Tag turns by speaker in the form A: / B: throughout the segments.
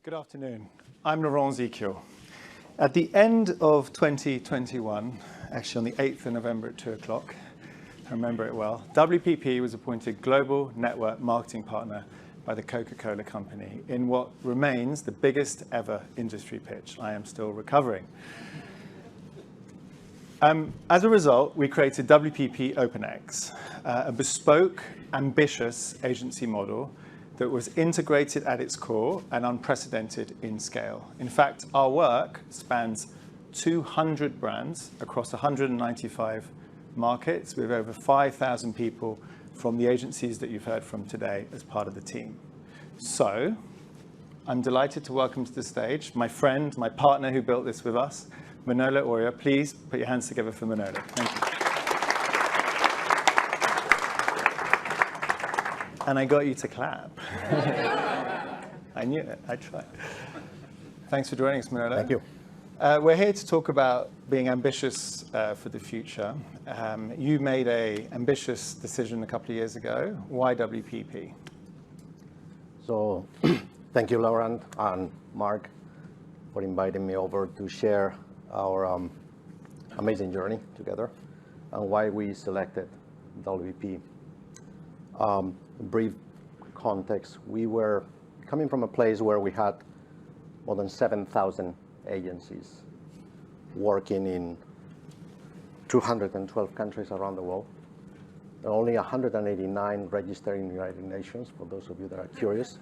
A: Good afternoon. I'm Laurent Zekiel. At the end of 2021, actually on the 8th of November at 2 o'clock, I remember it well, WPP was appointed Global Network Marketing Partner by the Coca-Cola Company in what remains the biggest ever industry pitch. I am still recovering. As a result, we created WPP OpenX, a bespoke, ambitious agency model that was integrated at its core and unprecedented in scale. In fact, our work spans 200 brands across 195 markets with over 5,000 people from the agencies that you've heard from today as part of the team. So, I'm delighted to welcome to the stage my friend, my partner who built this with us, Manolo Oria. Please put your hands together for Manolo. Thank you. And I got you to clap. I knew it. I tried. Thanks for joining us, Manolo.
B: Thank you.
A: We're here to talk about being ambitious for the future. You made an ambitious decision a couple of years ago. Why WPP?
B: So, thank you, Laurent and Mark, for inviting me over to share our amazing journey together and why we selected WPP. Brief context, we were coming from a place where we had more than 7,000 agencies working in 212 countries around the world. There are only 189 registered in the United Nations, for those of you that are curious.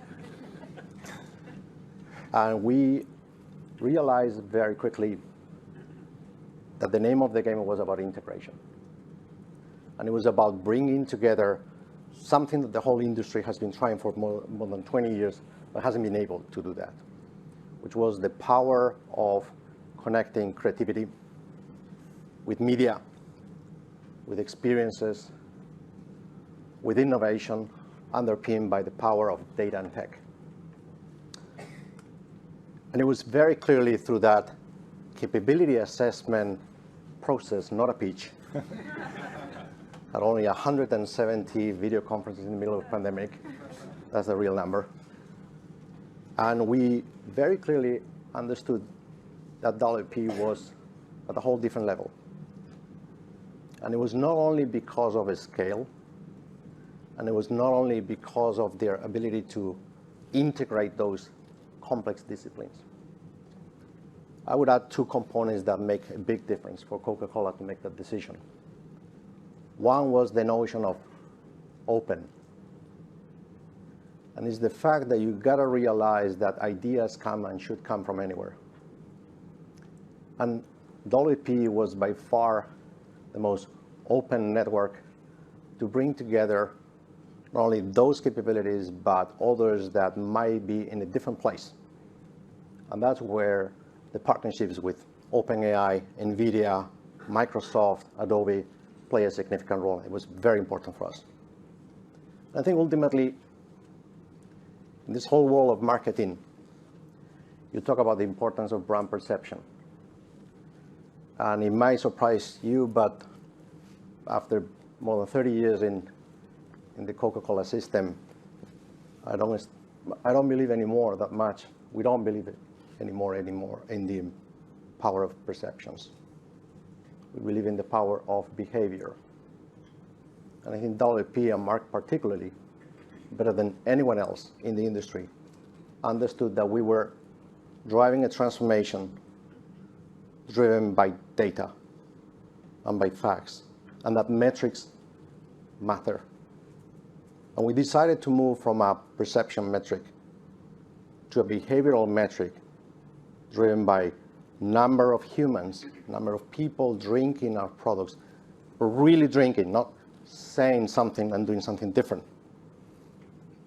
B: And we realized very quickly that the name of the game was about integration. And it was about bringing together something that the whole industry has been trying for more than 20 years, but hasn't been able to do that, which was the power of connecting creativity with media, with experiences, with innovation, underpinned by the power of data and tech. And it was very clearly through that capability assessment process, not a pitch, had only 170 video conferences in the middle of the pandemic. That's the real number. And we very clearly understood that WPP was at a whole different level. And it was not only because of its scale, and it was not only because of their ability to integrate those complex disciplines. I would add two components that make a big difference for Coca-Cola to make that decision. One was the notion of open. And it's the fact that you gotta realize that ideas come and should come from anywhere. And WPP was by far the most open network to bring together not only those capabilities, but others that might be in a different place. And that's where the partnerships with OpenAI, NVIDIA, Microsoft, Adobe, play a significant role. It was very important for us. I think ultimately, in this whole world of marketing, you talk about the importance of brand perception. And it might surprise you, but after more than 30 years in the Coca-Cola system, I don't believe anymore that much. We don't believe it anymore in the power of perceptions. We believe in the power of behavior. And I think WPP and Mark particularly, better than anyone else in the industry, understood that we were driving a transformation driven by data and by facts, and that metrics matter. And we decided to move from a perception metric to a behavioral metric driven by number of humans, number of people drinking our products, really drinking, not saying something and doing something different.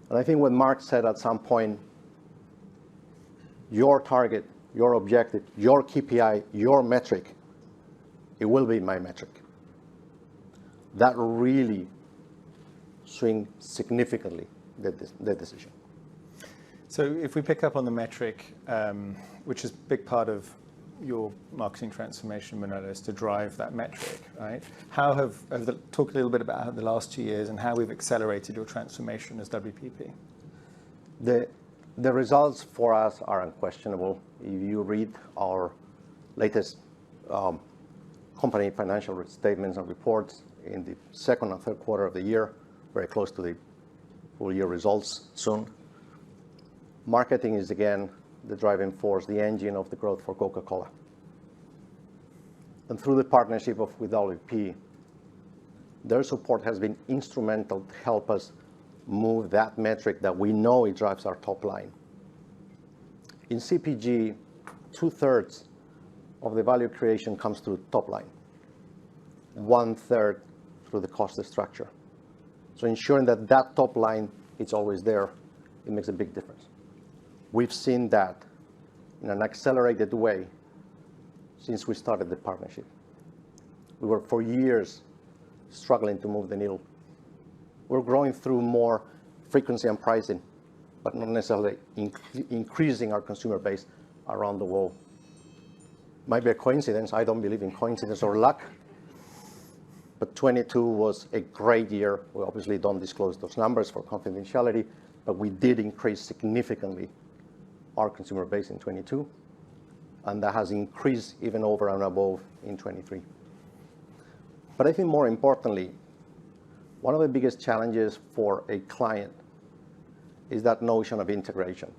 B: And I think what Mark said at some point, your target, your objective, your KPI, your metric, it will be my metric. That really swing significantly the decision.
A: So if we pick up on the metric, which is a big part of your marketing transformation, Manolo, is to drive that metric, right? Talk a little bit about the last 2 years and how we've accelerated your transformation as WPP.
B: The The results for us are unquestionable. If you read our latest company financial statements and reports in the second and third quarter of the year, very close to the full year results soon, marketing is again the driving force, the engine of the growth for Coca-Cola. And through the partnership with WPP, their support has been instrumental to help us move that metric that we know it drives our top line. In CPG, 2/3 of the value creation comes through top line, 1/3 through the cost structure. So ensuring that that top line is always there, it makes a big difference. We've seen that in an accelerated way since we started the partnership. We were for years struggling to move the needle. We're growing through more frequency and pricing, but not necessarily increasing our consumer base around the world. Might be a coincidence. I don't believe in coincidence or luck. But 22 was a great year. We obviously don't disclose those numbers for confidentiality, but we did increase significantly our consumer base in 22, and that has increased even over and above in 23. But I think more importantly, one of the biggest challenges for a client is that notion of integration.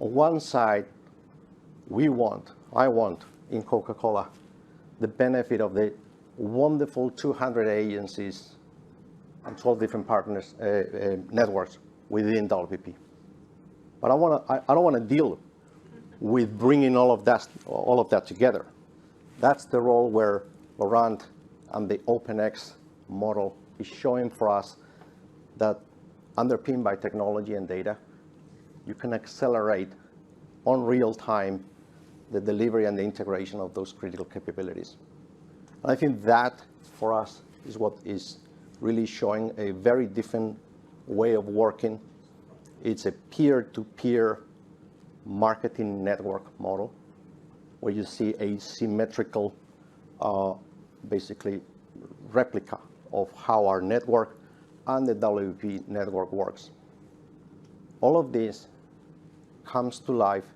B: On one side, I want in Coca-Cola the benefit of the wonderful 200 agencies and 12 different partners, networks within WPP. But I don't want to deal with bringing all of that together. That's the role where Laurent and the OpenX model is showing for us that underpinned by technology and data, you can accelerate on real time the delivery and the integration of those critical capabilities. And I think that for us is what is really showing a very different way of working. It's a peer-to-peer marketing network model where you see a symmetrical, basically replica of how our network and the WPP network works. All of this comes to life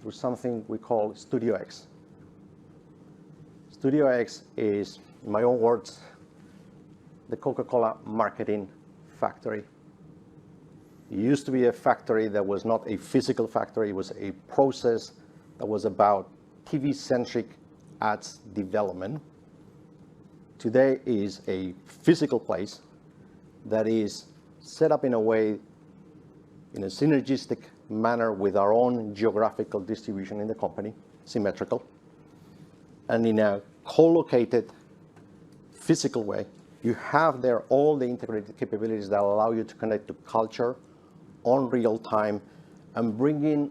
B: through something we call Studio X. Studio X is, in my own words, the Coca-Cola marketing factory. It used to be a factory that was not a physical factory. It was a process that was about TV-centric ads development. Today is a physical place that is set up in a way, in a synergistic manner with our own geographical distribution in the company, symmetrical, and in a co-located physical way. You have there all the integrated capabilities that allow you to connect to culture on real time and bring in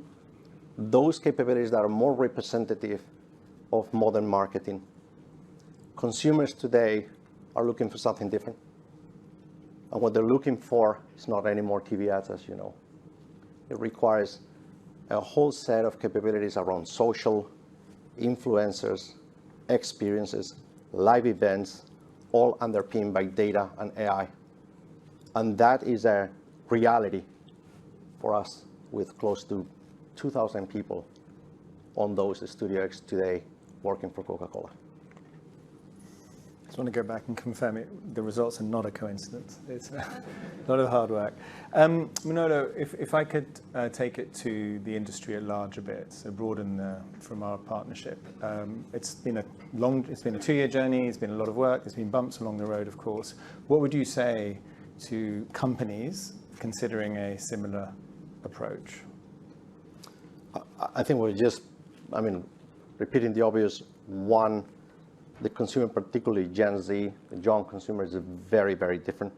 B: those capabilities that are more representative of modern marketing. Consumers today are looking for something different. And what they're looking for is not any more TV ads, as you know. It requires a whole set of capabilities around social, influencers, experiences, live events, all underpinned by data and AI. And that is a reality for us with close to 2,000 people on those Studio X today working for Coca-Cola.
A: I just want to go back and confirm it. The results are not a coincidence. It's a lot of hard work. Manolo, if I could take it to the industry at large a bit, so broaden from our partnership. It's been a 2-year journey. It's been a lot of work. There's been bumps along the road, of course. What would you say to companies considering a similar approach?
B: I think we're just, repeating the obvious. One, the consumer, particularly Gen Z, the young consumer, is very, very different.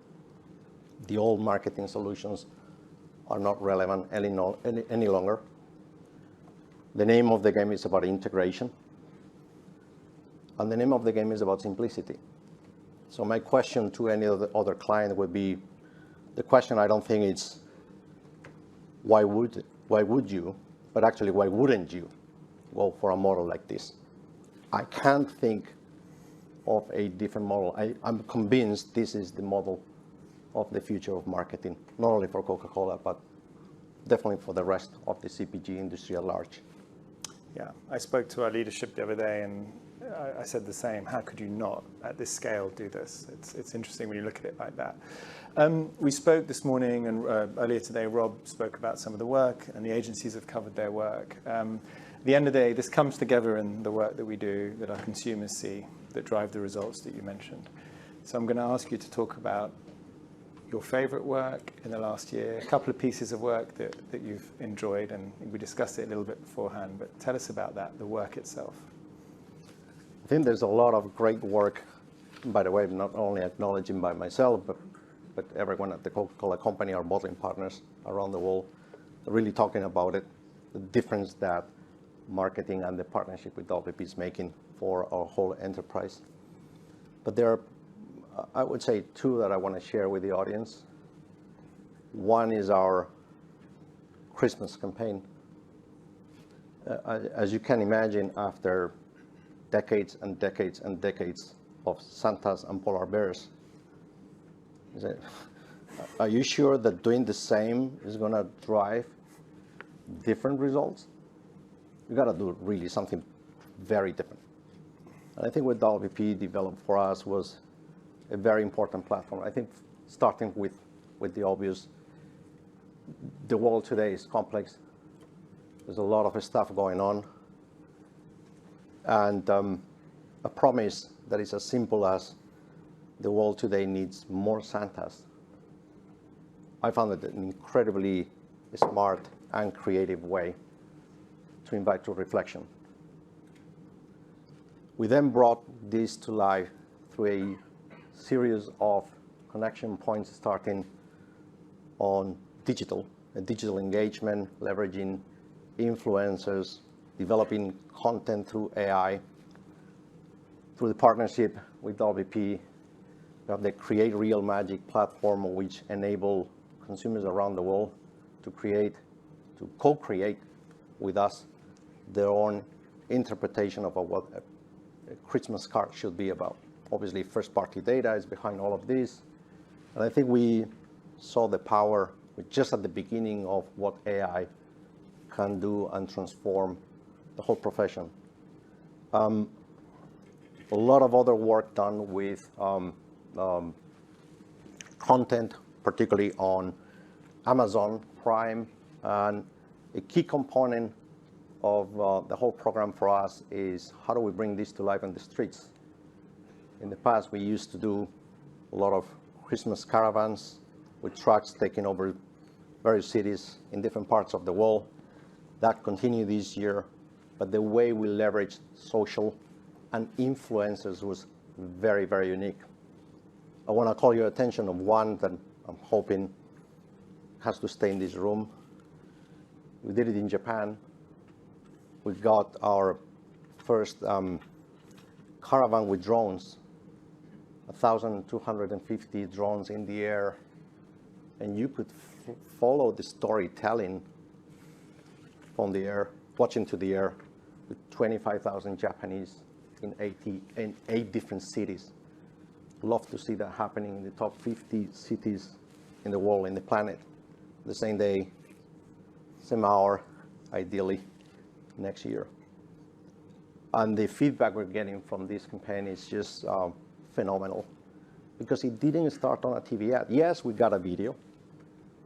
B: The old marketing solutions are not relevant any longer. The name of the game is about integration. And the name of the game is about simplicity. So my question to any other client would be, the question I don't think it's why would you, but actually why wouldn't you go for a model like this? I can't think of a different model. I'm convinced this is the model of the future of marketing, not only for Coca-Cola, but definitely for the rest of the CPG industry at large.
A: Yeah, I spoke to our leadership the other day, and I said the same. How could you not, at this scale, do this? It's interesting when you look at it like that. We spoke this morning, and earlier today, Rob spoke about some of the work, and the agencies have covered their work. At the end of the day, this comes together in the work that we do, that our consumers see, that drive the results that you mentioned. So I'm going to ask you to talk about your favorite work in the last year, a couple of pieces of work that you've enjoyed, and we discussed it a little bit beforehand, but tell us about that, the work itself.
B: I think there's a lot of great work, by the way, not only acknowledging by myself, but everyone at the Coca-Cola Company, our bottling partners around the world, really talking about it, the difference that marketing and the partnership with WPP is making for our whole enterprise. But there are, I would say, two that I want to share with the audience. One is our Christmas campaign. As you can imagine, after decades and decades and decades of Santas and polar bears, are you sure that doing the same is going to drive different results? You got to do really something very different. And I think what WPP developed for us was a very important platform. I think starting with the obvious, the world today is complex. There's a lot of stuff going on. And a promise that is as simple as the world today needs more Santas. I found it an incredibly smart and creative way to invite to reflection. We then brought this to life through a series of connection points starting on digital engagement, leveraging influencers, developing content through AI. Through the partnership with WPP, we have the Create Real Magic platform, which enable consumers around the world to co-create with us their own interpretation of what a Christmas card should be about. Obviously, first-party data is behind all of this. And I think we saw the power just at the beginning of what AI can do and transform the whole profession. A lot of other work done with content, particularly on Amazon Prime. And a key component of the whole program for us is how do we bring this to life on the streets? In the past, we used to do a lot of Christmas caravans with trucks taking over various cities in different parts of the world. That continued this year, but the way we leveraged social and influencers was very, very unique. I want to call your attention of one that I'm hoping has to stay in this room. We did it in Japan. We got our first caravan with drones, 1,250 drones in the air, and you could follow the storytelling from the air, watching to the air, with 25,000 Japanese in 8 different cities. Love to see that happening in the top 50 cities in the world, in the planet, the same day, same hour, ideally next year. And the feedback we're getting from this campaign is just phenomenal, because it didn't start on a TV ad. Yes, we got a video,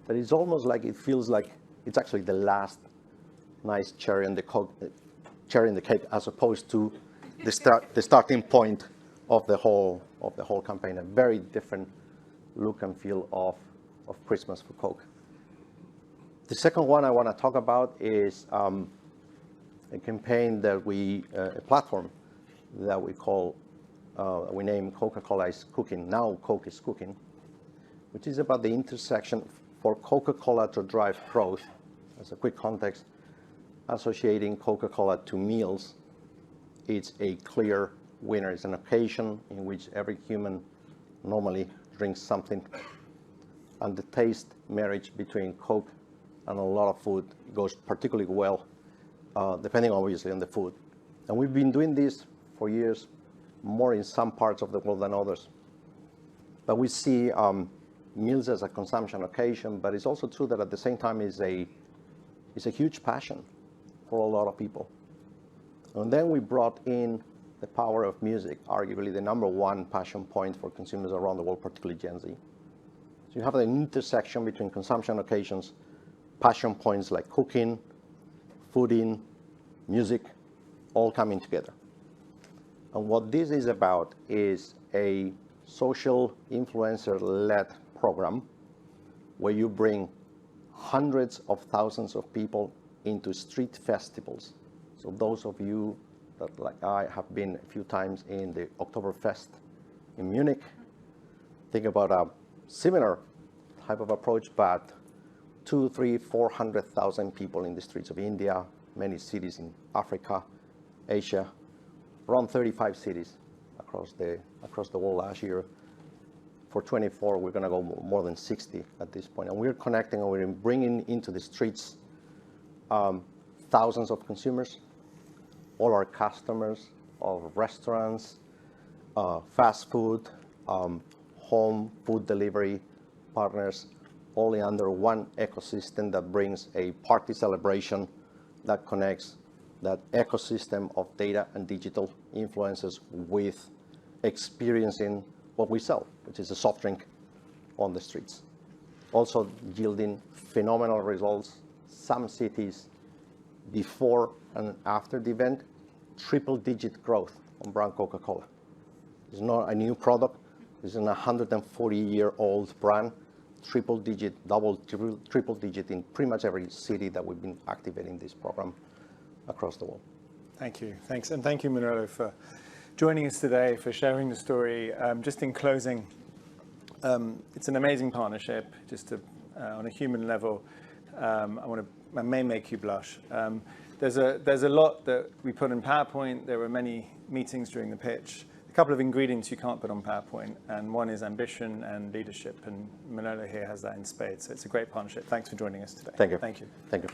B: but it's almost like it feels like it's actually the last nice cherry in the cake, as opposed to the starting point of the whole campaign. A very different look and feel of Christmas for Coke. The second one I want to talk about is a campaign that a platform that we name Coca-Cola is Cooking. Now Coke is Cooking, which is about the intersection for Coca-Cola to drive growth. As a quick context, associating Coca-Cola to meals, it's a clear winner. It's an occasion in which every human normally drinks something. And the taste marriage between Coke and a lot of food goes particularly well, depending obviously on the food. And we've been doing this for years, more in some parts of the world than others. But we see meals as a consumption occasion, but it's also true that at the same time is a is a huge passion for a lot of people. And then we brought in the power of music, arguably the number one passion point for consumers around the world, particularly Gen Z. So you have an intersection between consumption occasions, passion points like cooking, fooding, music, all coming together. And what this is about is a social influencer-led program where you bring hundreds of thousands of people into street festivals. So those of you that, like I, have been a few times in the Oktoberfest in Munich, think about a similar type of approach, but 200,000, 300,000, 400,000 people in the streets of India, many cities in Africa, Asia, around 35 cities across the world last year. For 24, we're going to go more than 60 at this point. And we're connecting and we're bringing into the streets thousands of consumers, all our customers of restaurants, fast food, home food delivery partners, all under one ecosystem that brings a party celebration that connects that ecosystem of data and digital influencers with experiencing what we sell, which is a soft drink on the streets. Also yielding phenomenal results. Some cities before and after the event, triple-digit growth on brand Coca-Cola. It's not a new product. It's a 140-year-old brand, triple-digit in pretty much every city that we've been activating this program across the world.
A: Thank you. Thanks. And thank you, Manolo, for joining us today, for sharing the story. Just in closing, it's an amazing partnership. Just to, on a human level, I may make you blush. There's a lot that we put in PowerPoint. There were many meetings during the pitch. A couple of ingredients you can't put on PowerPoint, and one is ambition and leadership, and Manolo here has that in spades. So it's a great partnership. Thanks for joining us today.
B: Thank you.
A: Thank you.
B: Thank you.